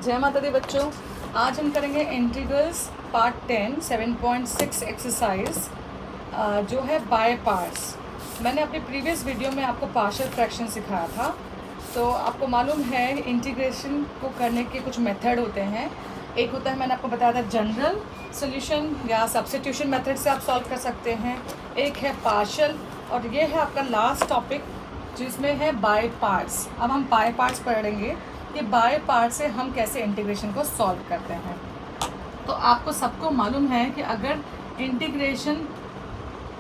जय माता दी बच्चों। आज हम करेंगे इंटीग्रल्स पार्ट 10 7.6 एक्सरसाइज जो है बाय पार्ट्स। मैंने अपनी प्रीवियस वीडियो में आपको पार्शियल फ्रैक्शन सिखाया था, तो आपको मालूम है इंटीग्रेशन को करने के कुछ मेथड होते हैं। एक होता है, मैंने आपको बताया था, जनरल सॉल्यूशन या सब्स्टिट्यूशन मेथड से आप सॉल्व कर सकते हैं। एक है पार्शियल, और ये है आपका लास्ट टॉपिक जिसमें है बाय पार्ट्स। अब हम बाय पार्ट्स पढ़ेंगे कि बाय पार्ट से हम कैसे इंटीग्रेशन को सॉल्व करते हैं। तो आपको सबको मालूम है कि अगर integration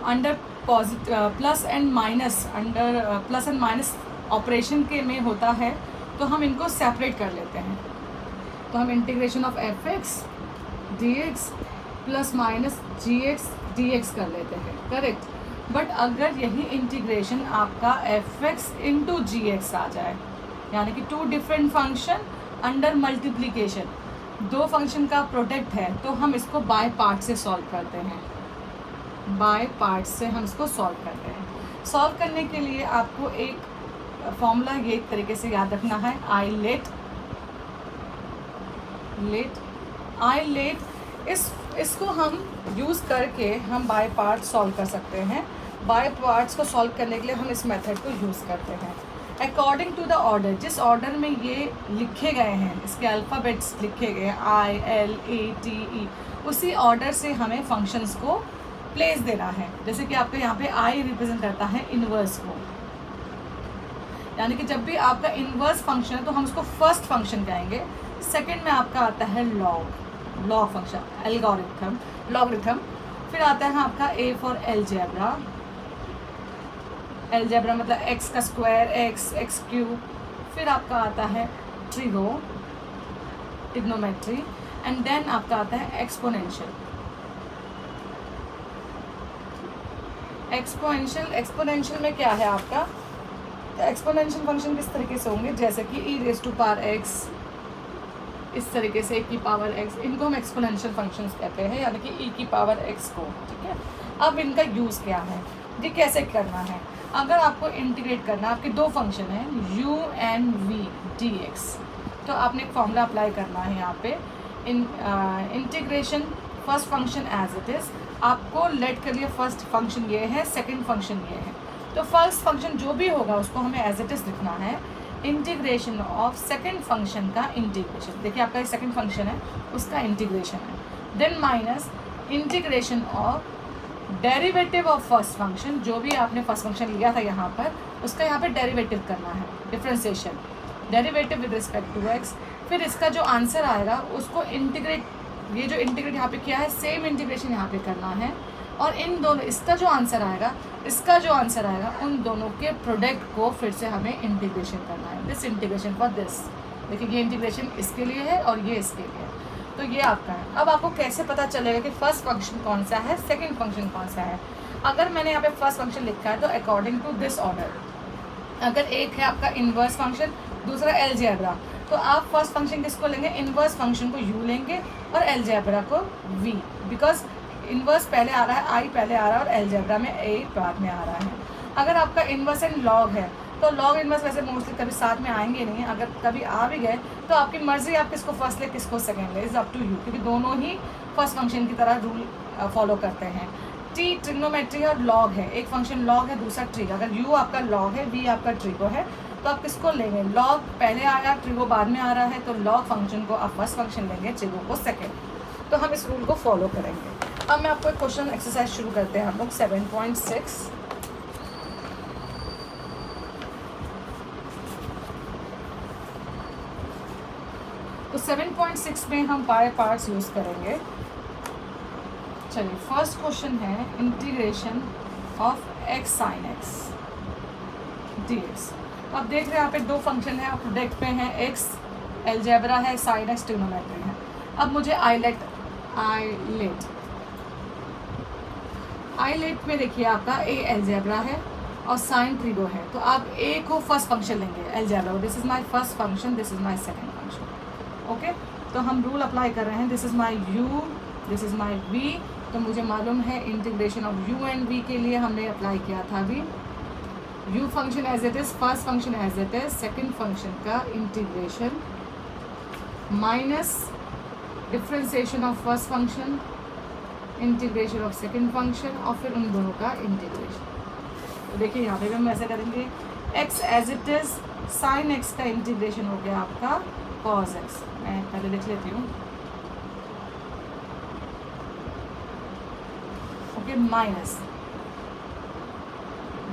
under plus and minus operation के में होता है तो हम इनको सेपरेट कर लेते हैं। तो हम integration of F X D X plus minus G X D X कर लेते हैं, करेक्ट। बट अगर यही इंटीग्रेशन आपका F X into G X आ जाए, यानी कि two different function under multiplication, दो फंक्शन का प्रोडक्ट है, तो हम इसको बाय पार्ट से सॉल्व करते हैं। बाय पार्ट से हम इसको सॉल्व करते हैं। सॉल्व करने के लिए आपको एक फॉर्मूला ये एक तरीके से याद रखना है, आई लेट इसको हम यूज़ करके हम बाय पार्ट सॉल्व कर सकते हैं। बाय पार्ट्स को सॉल्व करने के लिए हम इस मेथड को यूज़ करते हैं अकॉर्डिंग टू द ऑर्डर। जिस ऑर्डर में ये लिखे गए हैं, इसके अल्फ़ाबेट्स लिखे गए हैं ILATE, उसी ऑर्डर से हमें फंक्शंस को प्लेस देना है। जैसे कि आपके यहाँ पे I रिप्रेजेंट करता है इन्वर्स को, यानी कि जब भी आपका इन्वर्स फंक्शन है तो हम उसको फर्स्ट फंक्शन कहेंगे। सेकंड में आपका आता है लॉग फंक्शन, लॉगरिथम। फिर आता है आपका A फॉर एलजेब्रा मतलब x का स्क्वायर, x क्यूब। फिर आपका आता है ट्रिग्नोमेट्री, एंड देन आपका आता है एक्सपोनेंशियल में क्या है आपका एक्सपोनेंशियल फंक्शन किस तरीके से होंगे, जैसे कि e⁻x, इस तरीके से e⁻x, इनको हम एक्सपोनेंशियल फंक्शंस कहते हैं, यानी कि e⁻x को, ठीक है। अब इनका यूज़ क्या है, ये कैसे करना है। अगर आपको इंटीग्रेट करना है, आपके दो फंक्शन हैं u एंड v dx, तो आपने एक फॉर्मूला अप्लाई करना है यहाँ पे। Integration first function as it is, आपको लेट कर लिया फर्स्ट फंक्शन ये है, सेकंड फंक्शन ये है, तो फर्स्ट फंक्शन जो भी होगा उसको हमें एज इट इज़ लिखना है। इंटीग्रेशन ऑफ सेकंड फंक्शन का इंटीग्रेशन, देखिए आपका एक सेकंड फंक्शन है उसका इंटीग्रेशन है, then minus integration of derivative of first function, जो भी आपने फर्स्ट फंक्शन लिया था यहाँ पर उसका यहाँ पे डेरिवेटिव करना है, differentiation, derivative with respect to x. फिर इसका जो आंसर आएगा उसको इंटीग्रेट, ये जो इंटीग्रेट यहाँ पे किया है सेम इंटीग्रेशन यहाँ पे करना है, और इन दोनों इसका जो आंसर आएगा उन दोनों के प्रोडक्ट को फिर से हमें इंटीग्रेशन करना है। दिस इंटीग्रेशन फॉर दिस, देखिए ये इंटीग्रेशन इसके लिए है और ये इसके लिए है, तो ये आपका है। अब आपको कैसे पता चलेगा कि फर्स्ट फंक्शन कौन सा है, सेकंड फंक्शन कौन सा है। अगर मैंने यहाँ पे फर्स्ट फंक्शन लिखा है तो अकॉर्डिंग टू दिस ऑर्डर, अगर एक है आपका इन्वर्स फंक्शन, दूसरा एलजेब्रा, तो आप फर्स्ट फंक्शन किसको लेंगे, इन्वर्स फंक्शन को u लेंगे और एलजेब्रा को v, बिकॉज इन्वर्स पहले आ रहा है, i पहले आ रहा है और एलजेब्रा में a बाद में आ रहा है। अगर आपका इन्वर्स एंड लॉग है तो लॉग इन्वर्स वैसे मोस्टली कभी साथ में आएंगे नहीं, अगर कभी आ भी गए तो आपकी मर्जी, आप किसको फर्स्ट ले किसको सेकंड ले, इज़ अप टू यू, क्योंकि दोनों ही फर्स्ट फंक्शन की तरह रूल फॉलो करते हैं। ट्रिग्नोमेट्री और लॉग है, एक फंक्शन लॉग है दूसरा ट्रिग। अगर u आपका लॉग है, v आपका ट्रिगो है, तो आप किसको लेंगे, लॉग पहले आया ट्रिगो बाद में आ रहा है, तो लॉग फंक्शन को आप फर्स्ट फंक्शन लेंगे, ट्रिगो को सेकेंड। तो हम इस रूल को फॉलो करेंगे। अब मैं आपको एक क्वेश्चन एक्सरसाइज शुरू करते हैं हम लोग 7.6। तो 7.6 में हम बाय पार्ट्स यूज़ करेंगे। चलिए, फर्स्ट क्वेश्चन है integration of x sin x dx। तो आप देख रहे हैं यहाँ पे दो फंक्शन है, प्रोडक्ट पे हैं, x एलजेब्रा है, sin x ट्रिग्नोमेट्री है। अब मुझे आईलेट में देखिए आपका a एलजेब्रा है और sin ट्रिगो है, तो आप a को फर्स्ट फंक्शन लेंगे algebra, this is my first function, this is my second function, okay. तो हम रूल अप्लाई कर रहे हैं, this is my u, this is my v। तो मुझे मालूम है integration of u and v के लिए हमने अप्लाई किया था अभी, u function as it is, first function as it is, second function का integration minus differentiation of first function, integration of second function, और फिर उन दोनों का इंटीग्रेशन। तो देखिए यहाँ पे भी हम ऐसे करेंगे, x as it is sine x का इंटीग्रेशन हो गया आपका cos x। मैं पहले लिख लेती हूँ, ओके, माइनस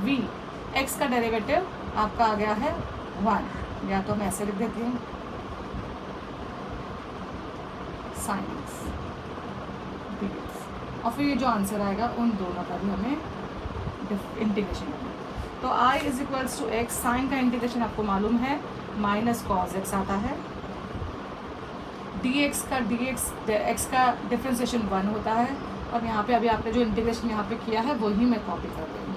v, x का डेरिवेटिव आपका आ गया है 1, या तो मैं ऐसे लिख देती हूँ साइन x dx, और फिर ये जो आंसर आएगा उन दोनों का भी हमें इंटीग्रेशन करना है। तो i is equals to x, sine का इंटीग्रेशन आपको मालूम है माइनस कॉस x आता है, dx x का डिफ्रेंसिएशन 1 होता है, और यहाँ पे अभी आपने जो इंटीग्रेशन यहाँ पे किया है वही मैं कॉपी कर रही हूँ,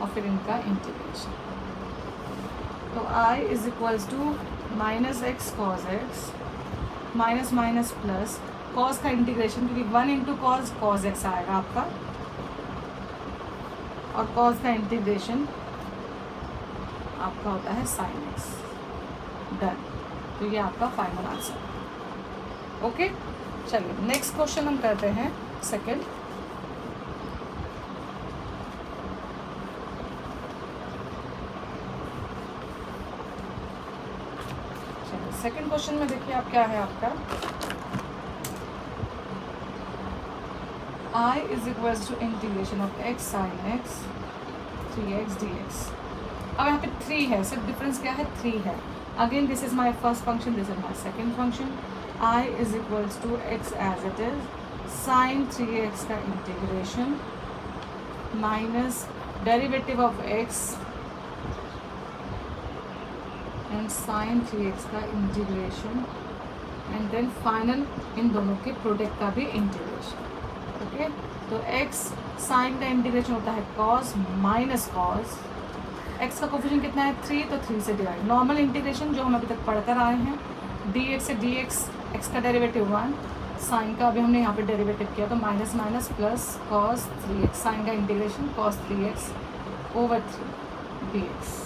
और फिर इनका इंटीग्रेशन। तो i is equals to minus x cos X, minus minus plus cos का इंटीग्रेशन, क्योंकि 1 इंटू कॉस एक्स आएगा आपका, और कॉस का इंटीग्रेशन आपका होता है साइन एक्स। डन। तो ये आपका फाइनल आंसर। ओके, चलिए नेक्स्ट क्वेश्चन हम करते हैं सेकंड। चलिए सेकंड क्वेश्चन में देखिए आप क्या है आपका, I is equals to integration of x sin x 3x dx। अब यहाँ पे 3 है, सिर्फ डिफरेंस क्या है, 3 है। Again this is my first function, this is my second function. I is equals to x as it is sin 3x का integration minus derivative of x and sin 3x का इंटीग्रेशन, एंड देन फाइनल इन दोनों के product का भी integration. Okay, तो x sine का integration होता है cos माइनस कॉस, x का कोफिशिएंट कितना है 3, तो 3 से डिवाइड। नॉर्मल इंटीग्रेशन जो हम अभी तक पढ़कर आए हैं, dx से dx, x का डेरिवेटिव 1, साइन का अभी हमने यहाँ पे डेरिवेटिव किया, तो minus minus plus cos 3x, sine का integration cos 3x over 3 dx।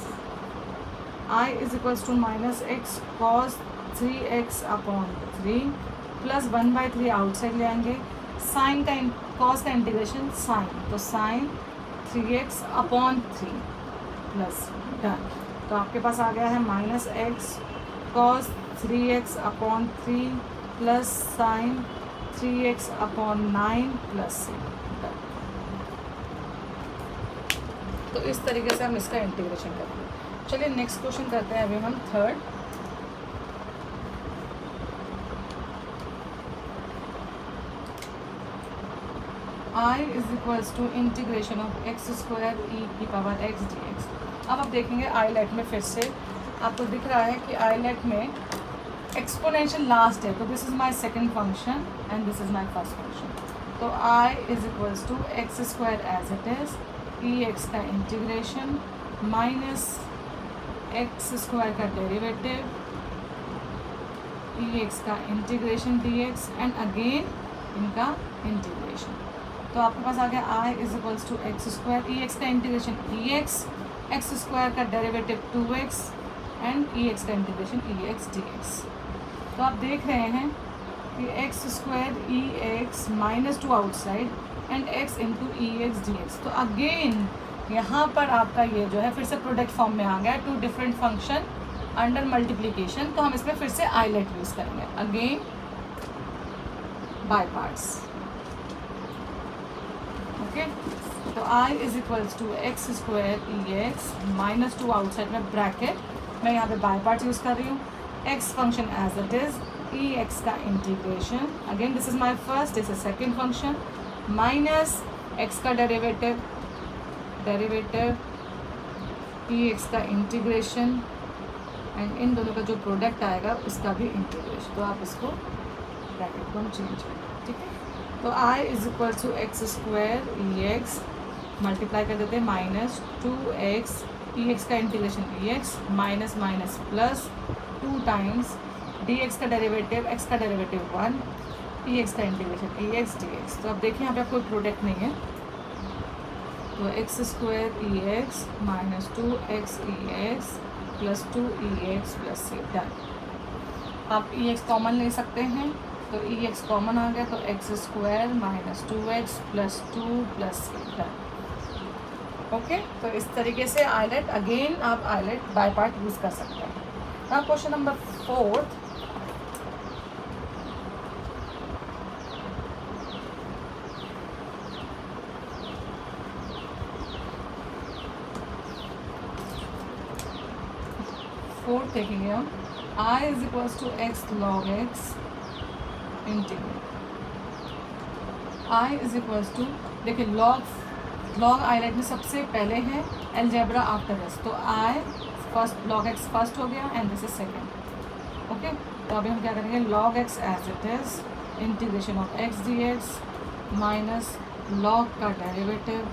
I is equals to minus x cos 3x upon 3 plus 1/3 outside ले आएंगे, साइन का कॉस का इंटीग्रेशन साइन, तो sine 3x upon 3 plus done. तो आपके पास आ गया है minus x cos 3x upon 3 plus sign 3x upon 9 plus done. तो इस तरीके से हम इसका इंटीग्रेशन करेंगे। चलिए नेक्स्ट क्वेश्चन करते हैं अभी हम third. I is equals to integration of x square e की पावर एक्स डी एक्स। अब आप देखेंगे आईलेट में फिर से आपको दिख रहा है कि आईलेट में एक्सपोनेंशियल लास्ट है, तो this is my second function and this is my first function. तो I is equals to x square as it is e x का इंटीग्रेशन माइनस एक्स स्क्वायर का डेरिवेटिव ई एक्स का integration d x and again इनका integration. तो आपके पास आ गया I is equals to x square e x का इंटीग्रेशन ई एक्स स्क्वायर का derivative 2x and e x का integration e x D x. तो आप देख रहे हैं कि x square e x minus 2 outside and x into E x D x. तो अगेन यहाँ पर आपका ये जो है फिर से प्रोडक्ट फॉर्म में आ गया, 2 डिफरेंट फंक्शन अंडर मल्टीप्लिकेशन। तो हम इसमें फिर से आईलेट यूज़ करेंगे अगेन बाय पार्ट्स। ओके, तो I is equals to x square e x minus 2 outside में ब्रैकेट, मैं यहाँ पे बाय पार्ट्स यूज़ कर रही हूँ, x function as it is e x का integration, again this is my first, this is second function, minus x का derivative e x का इंटीग्रेशन एंड इन दोनों का जो प्रोडक्ट आएगा उसका भी इंटीग्रेशन। तो आप इसको ब्रैकेट को हम चेंज करें, ठीक है। तो I is equal to x square e x multiply कर देते हैं माइनस 2x ई एक्स का integration e x minus minus plus 2 times d x का डेरिवेटिव एक्स का डेरिवेटिव 1 ई एक्स का integration e x D x. तो अब देखिए यहाँ पे कोई प्रोडक्ट नहीं है, तो x square e x minus 2x e x plus 2 ई एक्स प्लस सी डन। आप ई एक्स कॉमन ले सकते हैं, तो ई एक्स कॉमन आ गया, तो x square minus 2x plus 2 plus okay. तो इस तरीके से आइलेट अगेन आप आइलेट बाय पार्ट यूज़ कर सकते हैं। नाउ क्वेश्चन नंबर 4, देखेंगे हम I is equals to x log x integrate I is equals to, देखिए लॉग आइलेट में सबसे पहले है अलजेब्रा आफ्टर दिस, तो I first log x first हो गया and this is second. Okay, तो अभी हम क्या करेंगे, log x as it is integration of x D x minus log का डेरिवेटिव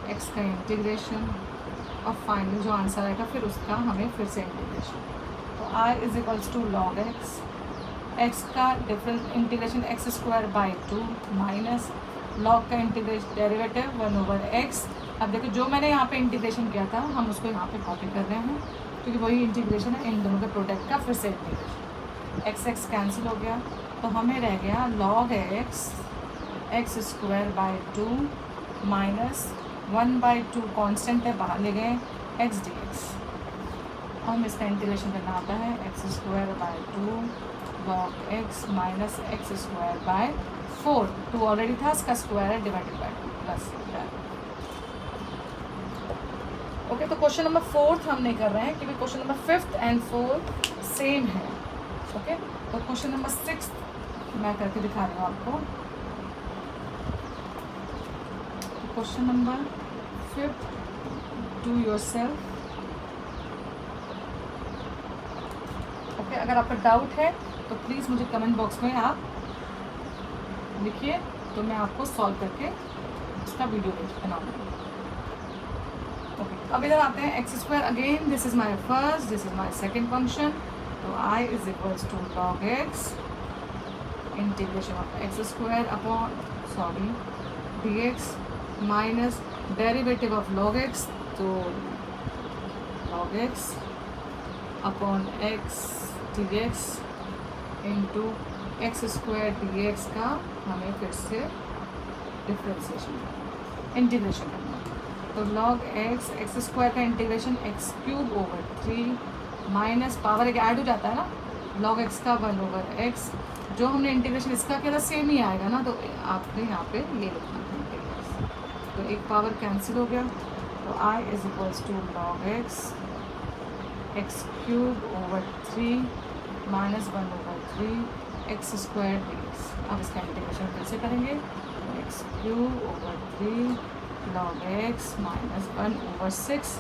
एक्स का इंटीग्रेशन, और फाइनली जो आंसर आएगा फिर उसका हमें फिर से इंटीग्रेशन। तो I is equals to log x का difference integration x square by 2 minus log का इंटीग्रेशन डेरिवेटिव 1/x। अब देखो जो मैंने यहाँ पे इंटीग्रेशन किया था हम उसको यहाँ पे कॉपी कर रहे हैं, क्योंकि वही इंटीग्रेशन है इन दोनों के प्रोडक्ट का, फिर से इंटीग्रेशन एक्स कैंसिल हो गया, तो हमें रह गया log x square by 2 minus 1/2 constant है बाहर ले गए एक्स डी एक्स। हम इसका इंटीग्रेशन करना आता है x square by 2 log x minus x square bye 4, 2 already था, इसका स्क्वायर है डिवाइडेड बाय 2 प्लस। ओके, तो क्वेश्चन नंबर 4 हम नहीं कर रहे हैं क्योंकि क्वेश्चन नंबर 5 एंड 4 सेम है। ओके, तो क्वेश्चन नंबर 6 मैं करके दिखा रही हूँ आपको। Question number 5 do yourself. Okay, अगर आपका डाउट है तो प्लीज़ मुझे कमेंट बॉक्स में आप लिखिए, तो मैं आपको सॉल्व करके इसका वीडियो बनाऊँगी। ओके, अब इधर आते हैं x square again, this is my first, this is my second function, तो I is equals to log x integration of x square upon d x minus derivative of log x, तो log x upon x D x into x square d x का हमें फिर से differentiation integration करना है। तो log x square का integration x cube over 3 minus power एक ऐड हो जाता है ना, लॉग एक्स का 1/x, जो हमने इंटीग्रेशन इसका किया था सेम ही आएगा ना, तो आपने यहाँ पे ये लिखना है इंटीग्रेशन, तो एक पावर कैंसिल हो गया, तो I is equals to log x cube over 3 minus 1/3 x square d x. अब इसका इंटीग्रेशन फिर से करेंगे, तो x cube over 3 log x minus 1/6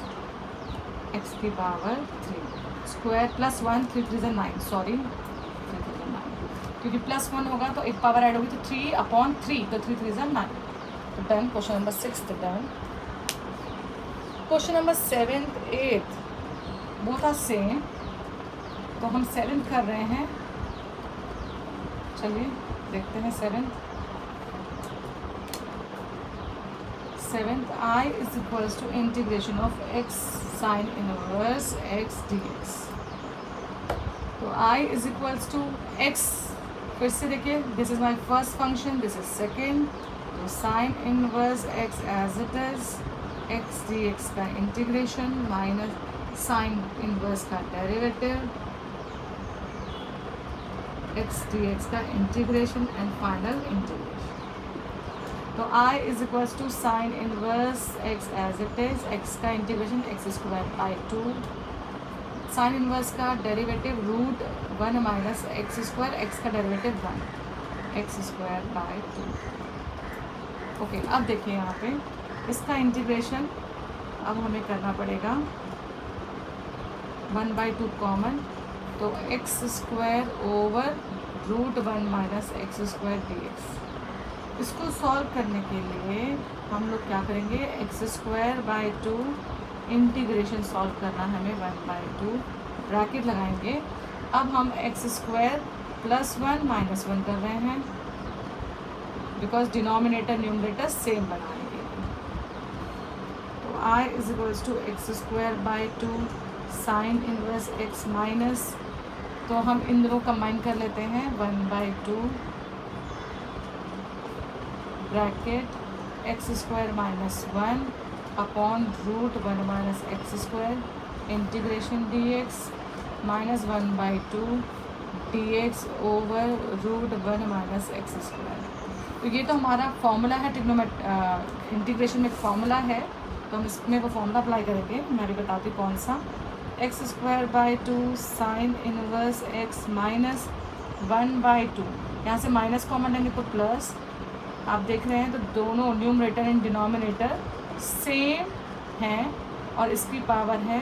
x की पावर 3 स्क्वायर प्लस 1 3 3 9, सॉरी 3 3 9, क्योंकि प्लस 1 होगा तो एक पावर ऐड होगी तो 3/3, तो 3 3 9। तो done, question number 6 done. Question number 7 8 both are same, तो हम 7 कर रहे हैं, चलिए देखते हैं 7th I is equals to integration of x sine inverse x D x. तो I is equals to x, फिर से देखिए this is my first function, this is second, तो sine inverse x as it is x D x का integration minus sine inverse का derivative x D x का integration and final integration. तो I is equals to sine inverse x as it is x का integration x square by 2 sine inverse का derivative √1 minus x square, x का derivative 1 x square by 2। Okay, अब देखिए यहाँ पे इसका integration अब हमें करना पड़ेगा 1/2 कॉमन, तो x square over √1 minus x square d x. इसको सॉल्व करने के लिए हम लोग क्या करेंगे, x square by 2 integration solve करना है हमें 1/2 ब्रैकेट लगाएंगे। अब हम एक्स स्क्वायर प्लस 1 माइनस 1 कर रहे हैं बिकॉज डिनोमिनेटर न्यूमरेटर सेम बनाएंगे। तो I is equals to x square by 2 sine inverse x minus, तो हम इन दोनों कंबाइन कर लेते हैं 1/2 bracket x square minus 1 upon root 1 minus x square integration d x minus 1/2 d x over root 1 minus x square. तो ये तो हमारा फॉर्मूला है, इंटीग्रेशन में फार्मूला है, तो हम इसमें वो फॉर्मूला अप्लाई करेंगे। मैं भी बताती हूँ कौन सा। X square by 2 sine inverse x minus 1/2, यहाँ से माइनस कॉमन लेंगे तो प्लस, आप देख रहे हैं तो दोनों न्यूमरेटर एंड डिनोमिनेटर सेम हैं, और इसकी पावर है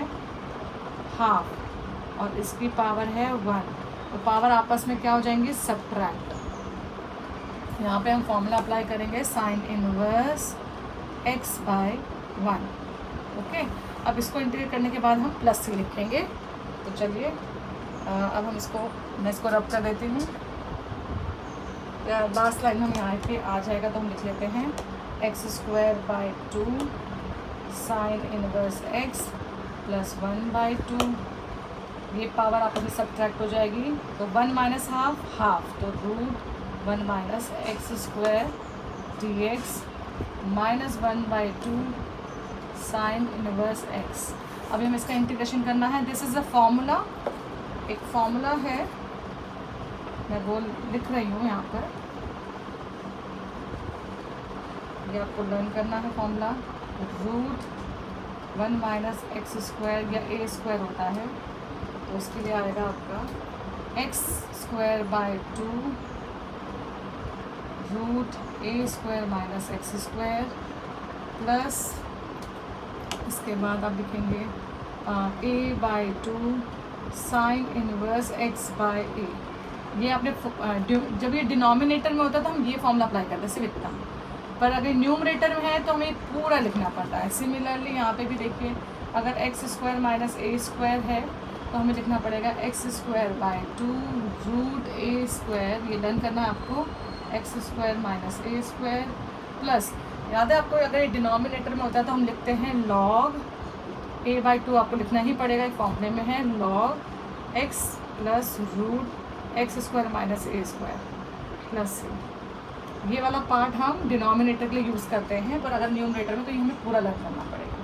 हाफ और इसकी पावर है 1, तो पावर आपस में क्या हो जाएंगी, सब्ट्रैक्ट। यहाँ पे हम फॉर्मूला अप्लाई करेंगे sine inverse x by 1। Okay, अब इसको इंटीग्रेट करने के बाद हम प्लस सी लिखेंगे। तो चलिए अब हम मैं इसको रब कर देती हूँ। लास्ट लाइन हम यहाँ पे आ जाएगा तो हम लिख लेते हैं x square by 2 sine inverse x plus 1/2, ये पावर आपस में सब्ट्रैक्ट हो जाएगी, तो 1 माइनस हाफ, तो root 1 minus x square d x minus 1/2 sine inverse x. अभी हमें इसका इंटीग्रेशन करना है। दिस इज़ अ फॉर्मूला, एक फॉर्मूला है, मैं वो लिख रही हूँ यहाँ पर, ये आपको लर्न करना है formula. Root 1 minus x square या ए स्क्वायर होता है, तो उसके लिए आएगा आपका x square by 2 root a square minus x square plus, इसके बाद आप लिखेंगे a/2 sine inverse x by a. ये आपने जब ये डिनोमिनेटर में होता है तो हम ये फॉर्मूला अप्लाई करते हैं सिर्फ इतना, पर अगर न्यूमरेटर में है तो हमें पूरा लिखना पड़ता है। सिमिलरली यहाँ पे भी देखिए, अगर x square minus a square है तो हमें लिखना पड़ेगा x square by 2 root a square, ये डन करना है आपको, x square minus a square plus, याद है आपको अगर ये डिनोमिनेटर में होता है तो हम लिखते हैं लॉग a/2, आपको लिखना ही पड़ेगा, एक फॉर्मूले में है log x plus root x square minus a square plus c. ये वाला पार्ट हम डिनोमिनेटर के लिए यूज़ करते हैं, पर अगर न्यूमरेटर में तो ये हमें पूरा लर्न करना पड़ेगा।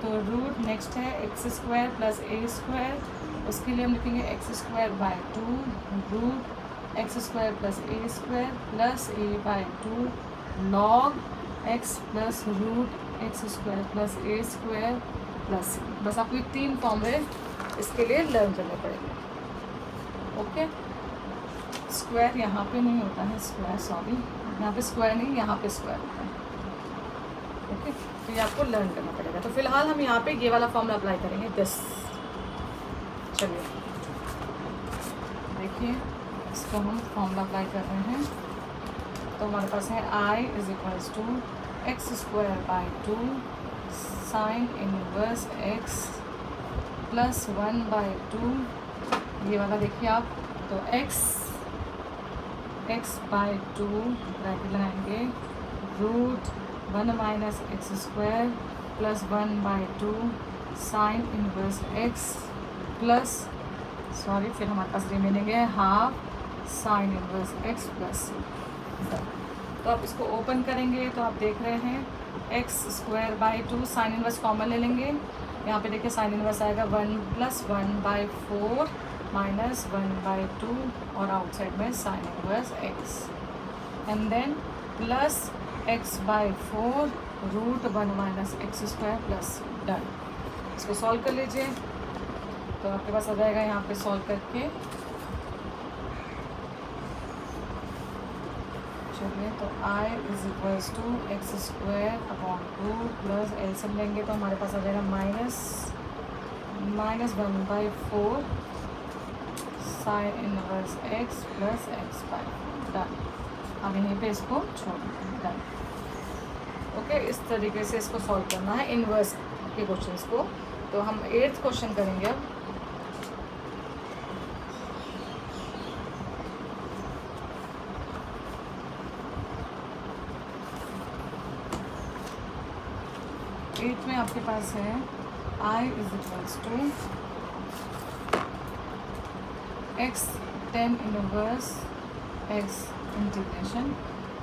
तो रूट नेक्स्ट है x square plus a square, उसके लिए हम लिखेंगे x square by 2 root x square plus a square plus a/2 log x plus root x square plus a square plus c. बस आपको ये 3 फॉर्मूले इसके लिए लर्न करने पड़ेंगे। ओके, स्क्वायर यहाँ पे नहीं होता है, स्क्वायर सॉरी, यहाँ पे स्क्वायर नहीं, यहाँ पे स्क्वायर होता है। ओके, तो ये आपको लर्न करना पड़ेगा। तो फिलहाल हम यहाँ पे ये वाला फॉर्मूला अप्लाई करेंगे दिस। चलिए देखिए, इसको हम फॉर्मूला अप्लाई कर रहे हैं। तो हमारे पास है I is equals to x square by 2 sine inverse x plus 1/2, ये वाला देखिए आप, तो x बाई 2 ब्रैकेट लगाएंगे root 1 minus x square plus 1/2 sine inverse x plus, sorry, फिर हमारे पास रिमेनिंग है half sine inverse x plus. तो आप इसको ओपन करेंगे तो आप देख रहे हैं x square by 2 sine inverse common ले लेंगे, यहाँ पे देखिए साइन इनवर्स आएगा 1 प्लस 1/4 माइनस 1/2 और आउटसाइड में sine inverse x, and then plus x by 4 root 1 minus x square plus, done. इसको सॉल्व कर लीजिए तो आपके पास आ जाएगा यहाँ पे सॉल्व करके। चलिए, तो I is equals to x square upon 2 plus LCM लेंगे तो हमारे पास आ जाएगा minus 1/4 sine inverse x plus x by, done. अब यहीं पे इसको छोड़ दें, डन। ओके, इस तरीके से इसको सॉल्व करना है इनवर्स के क्वेश्चंस को। तो हम 8th क्वेश्चन करेंगे अब। में आपके पास है I is equals to x tan inverse x integration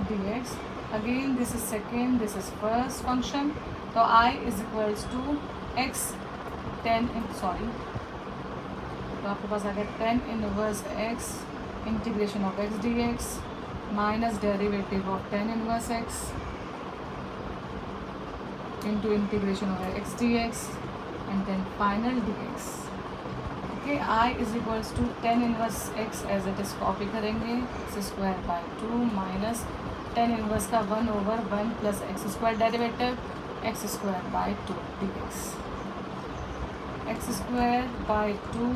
dx. Again this is second, this is first function. तो I is equals to x tan sorry, तो आपके पास आ गया tan inverse x integration of x dx minus derivative of tan inverse x into integration of x dx and then final dx. Okay, I is equals to tan inverse x as it is copy करेंगे x square by 2 minus tan inverse का 1 over 1 plus x square derivative x square by 2 dx. x square by 2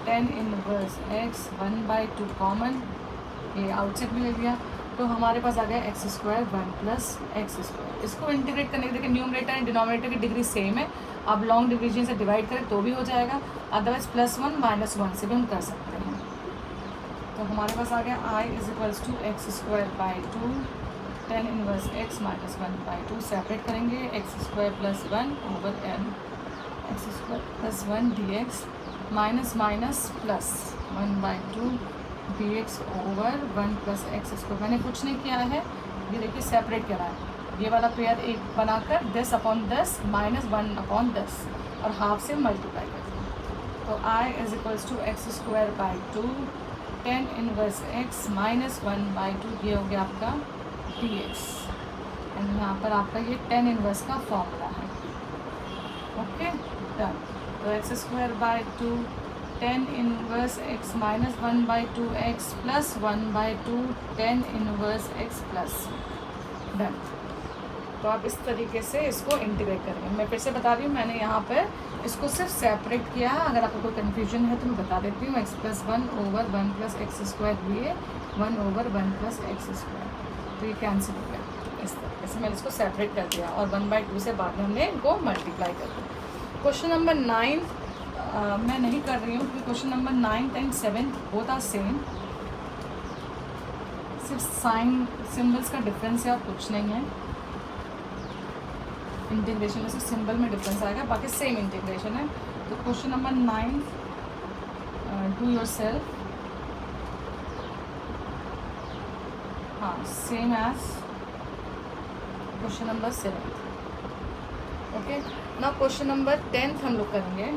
tan inverse x 1 by 2 common, ये outside भी ले लिया, तो हमारे पास आ गया x square 1 plus x square. इसको इंटीग्रेट करने के देखिए न्यूमरेटर एंड डिनोमिनेटर की डिग्री सेम है, आप लॉन्ग डिवीजन से डिवाइड करें तो भी हो जाएगा, अदरवाइज +1 -1 से भी हम कर सकते हैं. तो हमारे पास आ गया I is equals to x square by 2 tan inverse x minus 1 by 2. Separate करेंगे x square plus 1 over n x square plus 1 dx minus minus plus 1 by 2 dx over 1 plus x square. मैंने कुछ नहीं किया है, ये देखिए separate करा है, ये वाला पेयर एक बनाकर 10 अपॉन 10 माइनस 1 अपॉन 10 और हाफ से मल्टीप्लाई करते हैं. तो I is equals to x square by 2 tan inverse x minus 1 by 2, ये हो गया आपका dx. एंड यहाँ पर आपका ये tan इनवर्स का फॉर्मूला है. Okay done. तो x square by 2 tan inverse x minus 1 by 2x plus 1 by 2 tan inverse x plus. Done. तो आप इस तरीके से इसको इंटीग्रेट करेंगे. मैं फिर से बता रही हूँ, मैंने यहाँ पर इसको सिर्फ सेपरेट किया है, अगर आपको कोई कन्फ्यूजन है तो मैं बता देती हूँ. x plus 1 over 1 plus x square लिए 1 ओवर 1 प्लस एक्स स्क्वायर, तो ये कैंसिल हो गया. इस तरीके से मैंने इसको सेपरेट कर दिया और 1 बाई 2 से बाद में हमने इनको मल्टीप्लाई कर दिया. क्वेश्चन नंबर 9 मैं नहीं कर रही हूँ क्योंकि question number 9 and 7 both are same, सिर्फ साइन सिम्बल्स का डिफरेंस है और कुछ नहीं है. इंटीग्रेशन में सिर्फ सिंबल में डिफरेंस आएगा, बाकी सेम इंटीग्रेशन है. तो question number 9 do yourself, हाँ same as question number 7. Okay, ना क्वेश्चन नंबर 10 हम लोग करेंगे.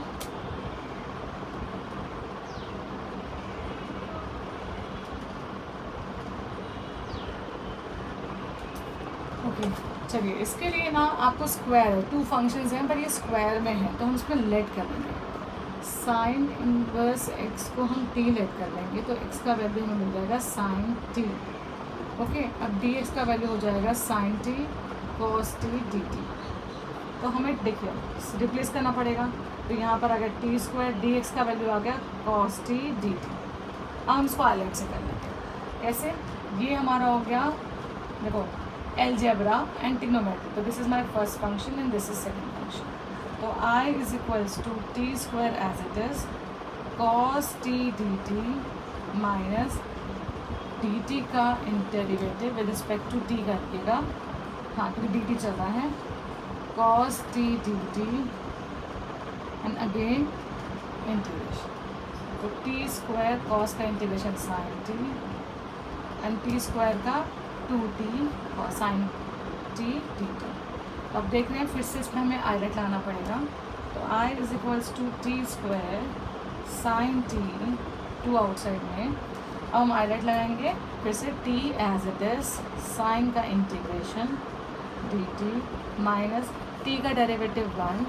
ओके चलिए, इसके लिए ना आपको स्क्वायर है, 2 फंक्शंस हैं पर ये स्क्वायर में है, तो हम इसमें लेट कर लेंगे. साइन इनवर्स x को हम t लेट कर लेंगे, तो x का वैल्यू हमें मिल जाएगा साइन t. ओके, अब dx का वैल्यू हो जाएगा sign t cos t dt. तो हमें देखिए रिप्लेस करना पड़ेगा, तो यहाँ पर अगर t स्क्वायर dx का वैल्यू आ गया cos t dt. अब हम इसको आइलेट से कर लेंगे. कैसे? ये हमारा हो गया, देखो algebra and trigonometry. तो this is my first function and this is second function. तो I is equals to t square as it is cos t dt minus dt का इंटरडिवेटिव विद रिस्पेक्ट टू t करिएगा, हाँ क्योंकि dt चल रहा है, cos t dt and again integration. तो t स्क्वायर cos का integration sin t and t square का 2t साइन t dt. अब देख रहे हैं फिर से इसमें हमें आइलेट लाना पड़ेगा. तो i is equals to t square sine t, 2 outside में. अब हम आइलेट लगाएंगे फिर से t as it is sine का इंटीग्रेशन dt माइनस t का डेरिवेटिव 1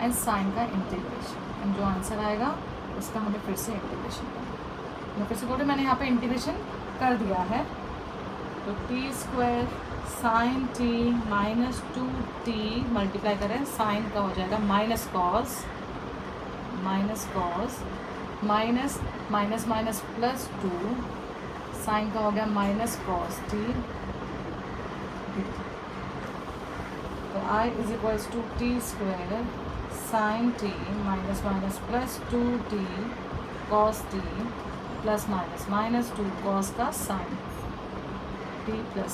एंड साइन का इंटीग्रेशन, एंड जो आंसर आएगा उसका हमें फिर से इंटीग्रेशन करना. मैं फिर से बोल रही, मैंने यहाँ पे इंटीग्रेशन कर दिया है. तो t square sine t minus 2t multiply करें, साइन का हो जाएगा minus cos minus minus minus plus 2, sine का हो गया माइनस कॉस टी. तो I is equals to t square sine t minus minus plus 2t cos t plus minus minus 2 cos का sine t plus.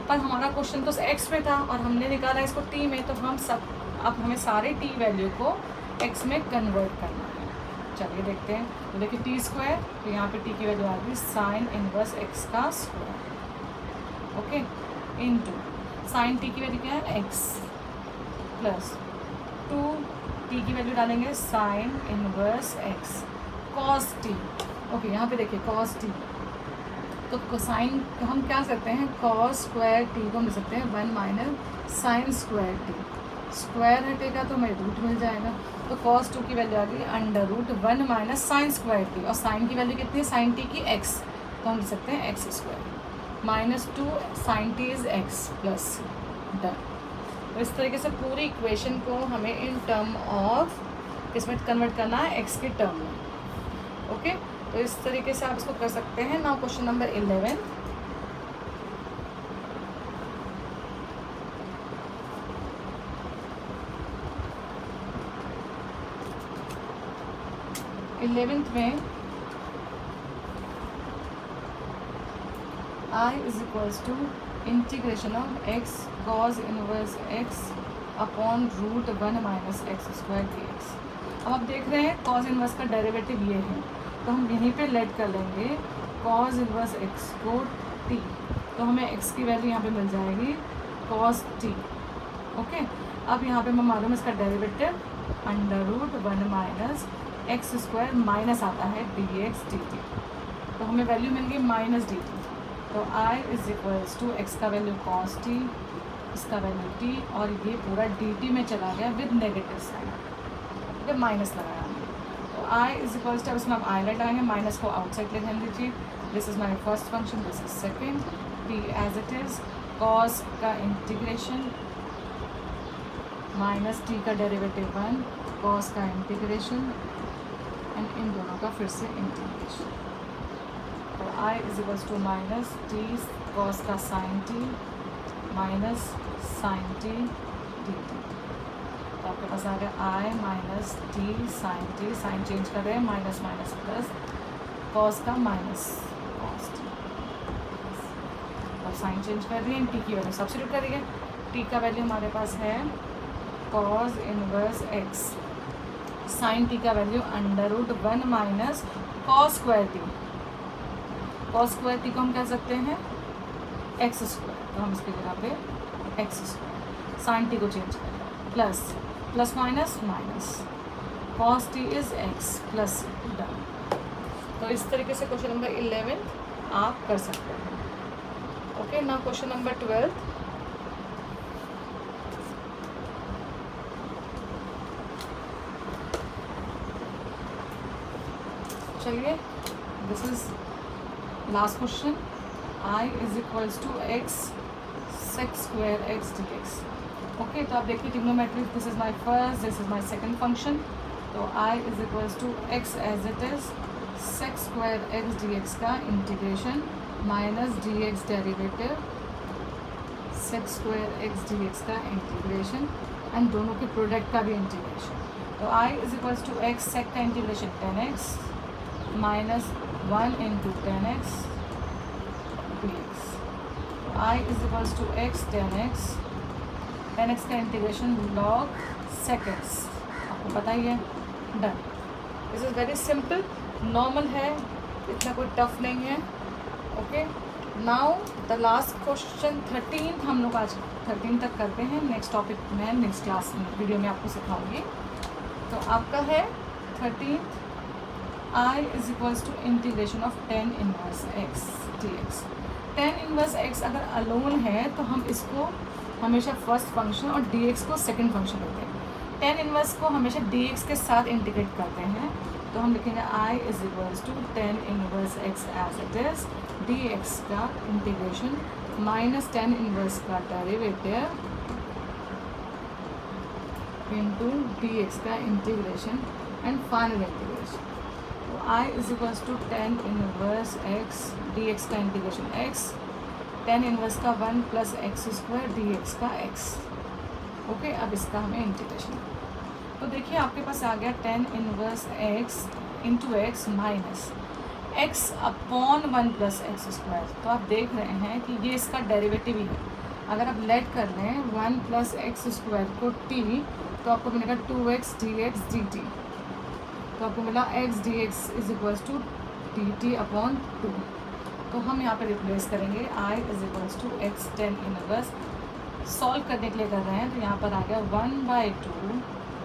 पर हमारा question तो x में था और हमने निकाला इसको t में, तो हम सब अब हमें सारे t वैल्यू को x में कन्वर्ट करना है. चलिए देखते हैं। तो देखिए टी स्क्वायर, तो यहाँ पे टी की वैल्यू आ गई साइन इनवर्स एक्स का square, okay, into sine T की वैल्यू क्या है एक्स, प्लस 2 टी की वैल्यू डालेंगे sign inverse x cos T, okay. यहाँ पे देखिए कॉस टी, तो कोसाइन हम क्या सकते हैं, कॉस स्क्वायर टी को हम लिख सकते हैं 1 minus sine square T, square हटेगा तो हमें रूट मिल जाएगा। तो कॉस 2 की वैल्यू आ गई under root 1 minus sine square t, और साइन की वैल्यू कितनी है, साइन टी की एक्स, तो हम लिख सकते हैं x square minus 2 sine t is x plus done. तो इस तरीके से पूरी इक्वेशन को हमें इन टर्म ऑफ किसमें कन्वर्ट करना है, एक्स के टर्म में, ओके। तो इस तरीके से आप इसको कर सकते हैं। नाउ क्वेश्चन नंबर 11, में I is equals to integration of x cos inverse x upon root 1 minus x square d x. अब आप देख रहे हैं कॉज इनवर्स का डेरिवेटिव ये है, तो हम यहीं पे लेट कर लेंगे कॉज इनवर्स एक्स को टी, तो हमें एक्स की वैल्यू यहाँ पे मिल जाएगी कॉस टी, ओके। अब यहाँ पे मैं मालूम इसका derivative under root 1 minus x square minus आता है डी एक्स डी टी, तो हमें वैल्यू मिल गई माइनस डी टी। तो I is equals to x का वैल्यू कॉस टी, इसका वैल्यू टी, और ये पूरा डी टी में चला गया विद नेगेटिव साइन, ठीक है, माइनस लगाया हमने। तो आई इज इक्वल्स टू, अब इसमें आप आई लेट आएंगे, माइनस को आउटसाइड ले ध्यान दीजिए, this is my first function, this is second, t as it is, cos का इंटीग्रेशन माइनस टी का डेरिवेटिव 1, कॉस का इंटीग्रेशन, एंड इन दोनों का फिर से इंटीग्रेशन। तो I is equals to minus t cos का sine t minus sine t d t, तो आपके पास आ गया I minus t sine change कर रहे हैं, माइनस माइनस प्लस कॉस का माइनस कॉस टी, और साइन चेंज कर रही है, टी की वैल्यू सब्स्टिट्यूट करिए। टी का वैल्यू हमारे पास है cos inverse x, sine t का value under root 1 minus cos square t, cos square t को हम कह सकते हैं एक्स स्क्वायर, तो हम इसकी जगह पे एक्स स्क्वायर, साइन टी को चेंज करें, plus plus minus minus cos T is x plus done. तो इस तरीके से क्वेश्चन नंबर 11 आप कर सकते हैं, ओके। नाउ क्वेश्चन नंबर 12, चलिए this is last question, I is equals to x sec square x D x, okay. तो आप देखिए trigonometry, this is my first, this is my second function, तो I is equals to x as it is sec square x D x का integration minus d x derivative sec square x D x का integration, and दोनों के product का भी integration. तो I is equals to x sec का integration 10x minus 1 into 10x d x, तो I is equals to x 10x का integration log sec x, आपको पता ही है, done. This is very simple, normal है, इतना कोई टफ नहीं है, okay. Now the last question 13 हम लोग आज 13 तक करते हैं, नेक्स्ट टॉपिक मैं नेक्स्ट क्लास में वीडियो में आपको सिखाऊंगी। तो आपका है 13, I is equals to integration of 10 inverse x D x. 10 inverse x अगर अलोन है तो हम इसको हमेशा फर्स्ट फंक्शन और डी एक्स को सेकेंड फंक्शन लेते हैं। 10 इनवर्स को हमेशा डी एक्स के साथ इंटीग्रेट करते हैं, तो हम लिखेंगे I is equals to 10 inverse x as it is d x का इंटीग्रेशन माइनस 10 इनवर्स का डेरिवेटिव इंटू डी एक्स का इंटीग्रेशन एंड फाइनल इंटीग्रेशन। तो I is equals to 10 inverse x D x का इंटीग्रेशन एक्स, 10 इनवर्स का 1 plus x square d x का x, okay. अब इसका हमें इंटीग्रेशन, तो देखिए आपके पास आ गया 10 inverse x into x minus x upon 1 plus x square. तो आप देख रहे हैं कि ये इसका डेरिवेटिव ही है, अगर आप लेट कर लें 1 प्लस एक्स स्क्वायर को टी, तो आपको मिलेगा 2x D x D t, तो आपको मिला x dx is equals to dt upon 2। तो हम यहाँ पे रिप्लेस करेंगे I is equals to x tan inverse, solve करने के लिए कर रहे हैं तो यहाँ पर आ गया 1/2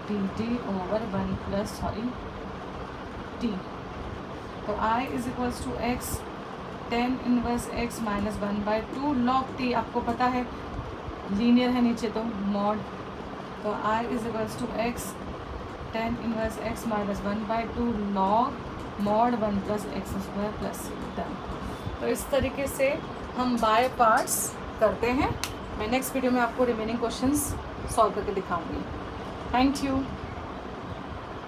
dt ओवर 1 प्लस t। तो I is equals to x tan inverse x minus 1/2 log t, आपको पता है लीनियर है नीचे तो मॉड, तो I is equals to x tan inverse x minus 1/2 log mod 1 plus x square plus done. तो इस तरीके से हम बाय पार्ट्स करते हैं। मैं नेक्स्ट वीडियो में आपको रिमेनिंग क्वेश्चंस सॉल्व करके दिखाऊंगी। Thank you.